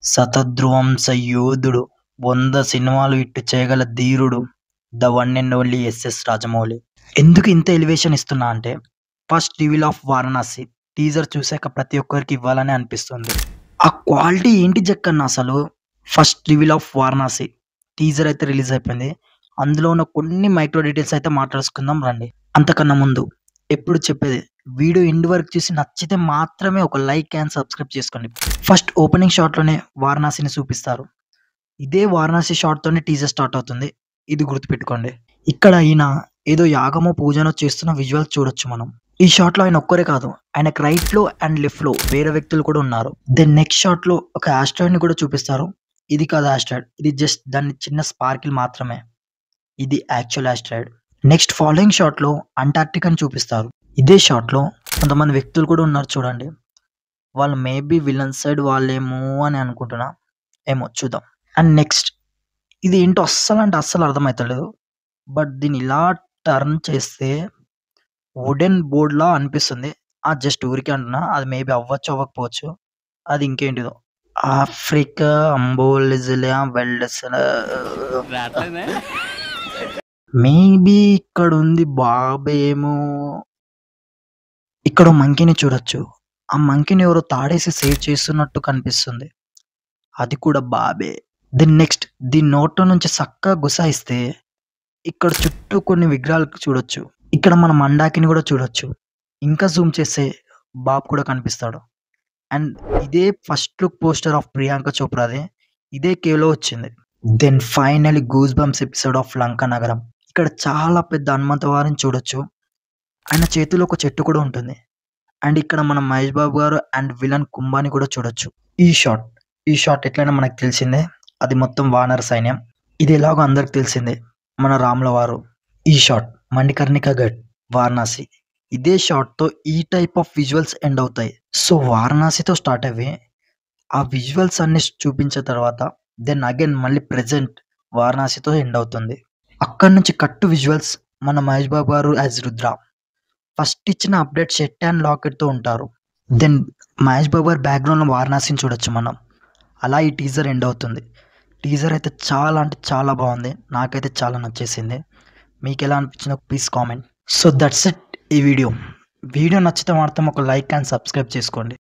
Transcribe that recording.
శతధ్రువంశ యోధుడు, 100 సినిమాలు హిట్ చేయగల ధీరుడు, the one and only SS Rajamouli. ఎందుకు ఇంత ఎలివేషన్ ఇస్తున్నా అంటే, first reveal of Varanasi teaser చూసాక ప్రతి ఒక్కరికి ఇవ్వాలని అనిపిస్తుంది. ఆ క్వాలిటీ ఏంటి జక్కన్న అసలు. First reveal of Varanasi teaser అయితే రిలీజ్ అయిపోయింది. అందులో ఉన్న కొన్ని మైక్రో డీటెయిల్స్ అయితే మాట్లాడుకుందాం రండి. అంతకన్నా ముందు ఎప్పుడు చెప్పేది, వీడియో ఎండ్ వరకు చూసి నచ్చితే మాత్రమే ఒక లైక్ అండ్ సబ్స్క్రైబ్ చేసుకోండి. ఫస్ట్ ఓపెనింగ్ షాట్లోనే వారణాసిని చూపిస్తారు. ఇదే వారణాసి షాట్ తోనే టీజర్ స్టార్ట్ అవుతుంది. ఇది గుర్తుపెట్టుకోండి. ఇక్కడ ఈయన ఏదో యాగమో పూజనో చేస్తున్న విజువల్స్ చూడొచ్చు మనం. ఈ షాట్ లో ఆయన ఒక్కరే కాదు, ఆయనకు రైట్ లో అండ్ లెఫ్ట్ లో వేరే వ్యక్తులు కూడా ఉన్నారు. దెన్ నెక్స్ట్ షాట్ లో ఒక ఆస్ట్రాయిడ్ ని కూడా చూపిస్తారు. ఇది కాదు ఆస్ట్రాయిడ్, ఇది జస్ట్ దాని చిన్న స్పార్కిల్ మాత్రమే. ఇది actual asteroid. Next following shot లో అంటార్క్టికా ని చూపిస్తారు. ఇదే షాట్ లో కొంతమంది వ్యక్తులు కూడా ఉన్నారు చూడండి. వాళ్ళు మేబీ విలన్ సైడ్ వాళ్ళేమో అని అనుకుంటున్నా, ఏమో చూద్దాం. అండ్ నెక్స్ట్ ఇది ఏంటో అస్సలు అంటే అస్సలు అర్థమవుతలేదు. బట్ దీన్ని ఇలా టర్న్ చేస్తే వుడెన్ బోర్డ్ లా అనిపిస్తుంది. ఆ జస్ట్ ఊరికే అంటున్నా, అది మేబీ అవ్వచ్చు అవ్వకపోవచ్చు. అది ఇంకేంటిదో ఆఫ్రికా అంబోలిజిలియా వెల్డెస్ మేబీ ఇక్కడ ఉంది బాబేమో. ఇక్కడ మంకీని చూడొచ్చు. ఆ మంకీని ఎవరో తాడేసి సేవ్ చేస్తున్నట్టు కనిపిస్తుంది. అది కూడా బాబే. దెన్ నెక్స్ట్ దీని నోట్లో నుంచి చక్కగా గుసాయిస్తే ఇక్కడ చుట్టూ కొన్ని విగ్రహాలు చూడొచ్చు. ఇక్కడ మనం మండాకిని కూడా చూడొచ్చు. ఇంకా జూమ్ చేస్తే బాబు కూడా కనిపిస్తాడు. అండ్ ఇదే first look poster of Priyanka చోప్రాదే. ఇదే కేవ్ లో వచ్చింది. Then finally goose bumps episode of Lanka నగరం. ఇక్కడ చాలా పెద్ద హనుమంత వారిని చూడొచ్చు. ఆయన చేతిలో ఒక చెట్టు కూడా ఉంటుంది. అండ్ ఇక్కడ మనం మహేష్ బాబు గారు అండ్ విలన్ కుంభాని కూడా చూడొచ్చు. ఈ షాట్ ఎట్లయినా మనకు తెలిసిందే, అది మొత్తం వానర సైన్యం. ఇది ఎలాగో అందరికి తెలిసిందే, మన రాముల వారు. ఈ షాట్ మణికర్ణిక గఢ్ వారణాసి. ఇదే షాట్ తో ఈ టైప్ ఆఫ్ విజువల్స్ ఎండ్ అవుతాయి. సో వారణాసితో స్టార్ట్ అయ్యి ఆ విజువల్స్ అన్ని చూపించిన తర్వాత దెన్ అగైన్ మళ్ళీ ప్రెజెంట్ వారణాసితో ఎండ్ అవుతుంది. అక్కడ నుంచి కట్టు విజువల్స్ మన మహేష్ బాబు గారు యాజ్ రుద్ర. ఫస్ట్ ఇచ్చిన అప్డేట్ షెట్ అండ్ లాకెట్ తో ఉంటారు. దెన్ మహేష్ బాబు గారు బ్యాక్గ్రౌండ్ లో వారణాసిని చూడొచ్చు మనం. అలా ఈ టీజర్ ఎండ్ అవుతుంది. టీజర్ అయితే చాలా అంటే చాలా బాగుంది. నాకైతే చాలా నచ్చేసింది. మీకు ఎలా అనిపించిందో please comment. So that's it ఈ వీడియో. వీడియో నచ్చితే మాత్రం ఒక లైక్ అండ్ సబ్స్క్రైబ్ చేసుకోండి.